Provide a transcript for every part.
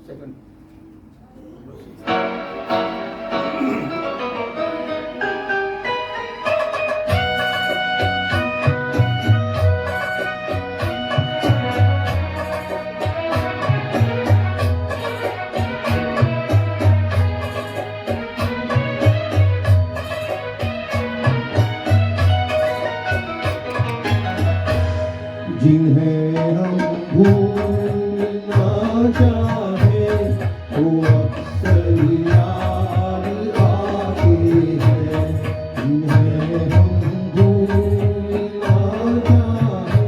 second. जिन्हें हम भूलना चाहे वो अक्सर याद आते हैं। जिन्हें हम भूलना चाहे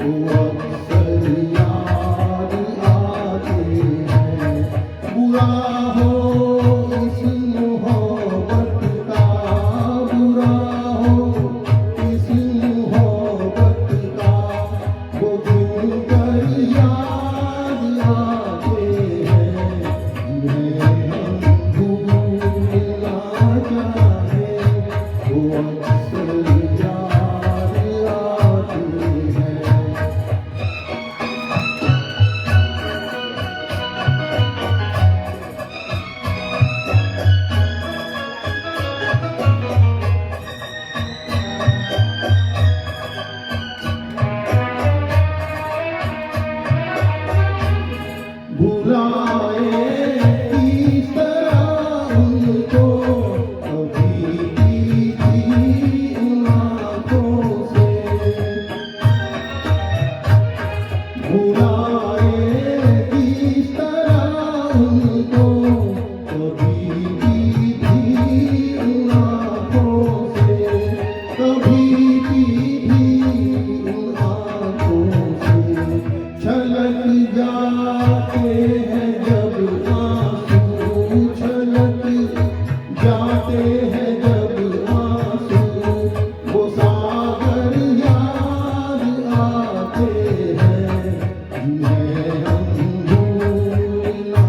वो अक्सर याद आते हैं। बुरा हो इस मोहब्बत का, बुरा हो इस मोहब्बत का, वो दिन पर याद आते हैं। जिन्हें हम भूलना चाहे वो अक्सर याद आते हैं। भुलाए किस तरह उनको, कभी की थी उन आँखों से। भुलाए किस तरह उनको, कभी की थी उन आँखों से, कभी की थी उन आँखों से। छलक जाते हैं जब आंसू, छलक जाते हैं जब आंसू, वो सागर याद आते हैं। जिन्हें हम भूलना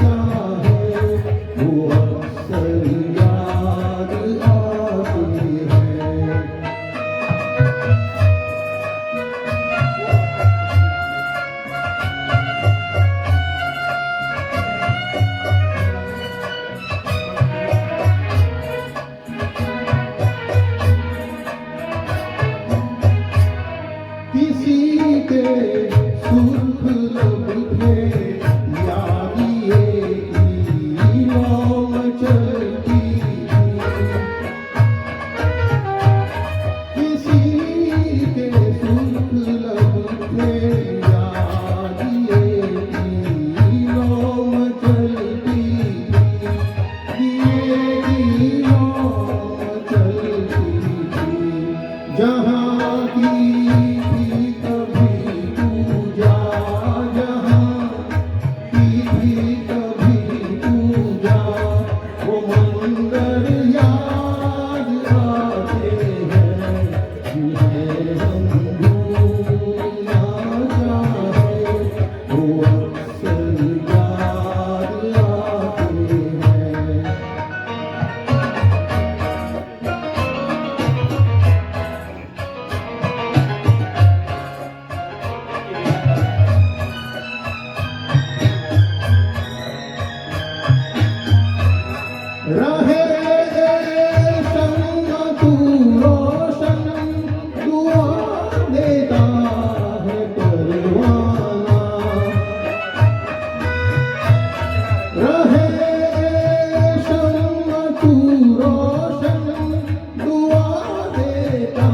चाहे वो अक्सर याद आते हैं। किसी के सुर्ख लब थे याद ये की मौम चलती थी। किसी के सुर्ख लब थे याद ये की मौम चलती थी। ये की मौम चलती थी। जहाँ की भी कभी पूजा, जहाँ की भी कभी पूजा, वो मंदिर याद आते हैं। जिन्हें हम भूलना चाहे वो अक्सर याद आते हैं। रहे संग तू रोशन, दुआ देता है परवाना। रहे संग तू रोशन, दुआ देता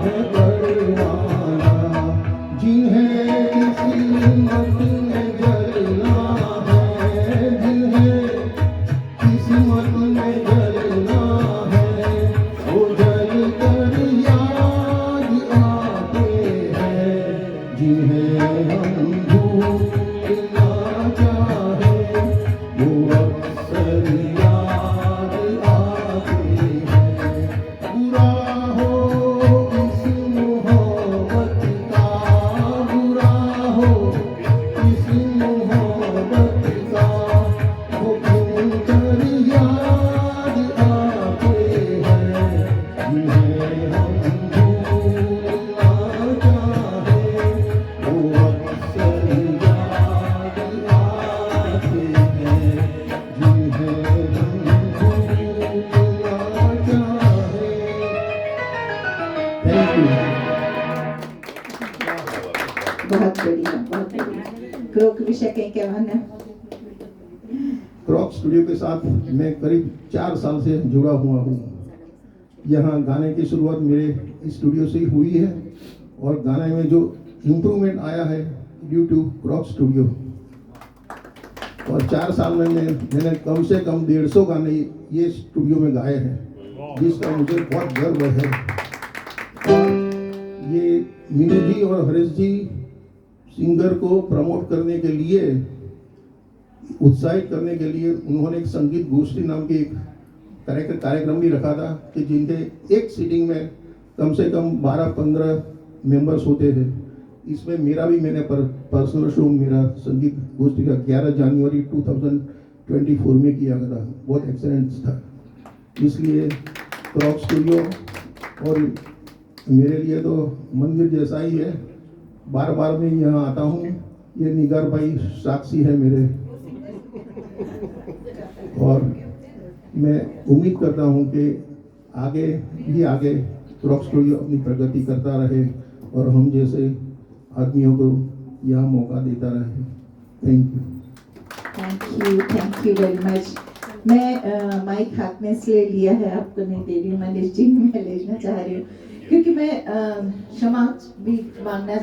है परवाना। जिन्हें किस्मत में जलना है, जिन्हें किस्मत में जलना है, वो जल कर याद आते हैं। जिन्हें हम भूलना चाहे वो अक्सर याद आते हैं। बुरा हो इस मोहब्बत का, बुरा हो इस मोहब्बत का, वो दिन पर याद आते हैं। जिन्हें हम भूलना चाहे वो अक्सर याद लोक विषय કંઈ કહેવાના? क्रॉक स्टूडियो के साथ मैं करीब 4 साल से जुड़ा हुआ हूँ। यहाँ गाने की शुरुआत मेरे स्टूडियो से ही हुई है और गाने में जो इम्प्रूवमेंट आया है ड्यू टू क्रॉक स्टूडियो। और 4 साल में मैंने कम से कम 150 गाने ये स्टूडियो में गाए हैं, जिसका मुझे बहुत गर्व है। और ये मीनू जी और हरीश जी सिंगर को प्रमोट करने के लिए, उत्साहित करने के लिए उन्होंने एक संगीत गोष्ठी नाम की एक कार्यक्रम भी रखा था कि जिनके एक सीटिंग में कम से कम 12-15 मेंबर्स होते थे। इसमें मेरा भी मैंने पर्सनल शो मेरा संगीत गोष्ठी का 11 जनवरी 2024 में किया था। बहुत एक्सीलेंट था। इसलिए क्रॉक स्टूडियो और मेरे लिए तो मंदिर जैसा ही है। बार बार मैं यहाँ आता हूँ। ये निगार भाई साक्षी है मेरे। और मैं उम्मीद करता हूँ कि आगे क्रॉक स्टूडियो अपनी प्रगति करता रहे और हम जैसे आदमियों को यह मौका देता रहे। Thank you very much. मैं माइक हाथ में इसलिए लिया है, आपको नहीं दे रही हूँ मनीष जी, मैं लेना चाह रही हूँ क्योंकि मैं क्षमा भी मांगना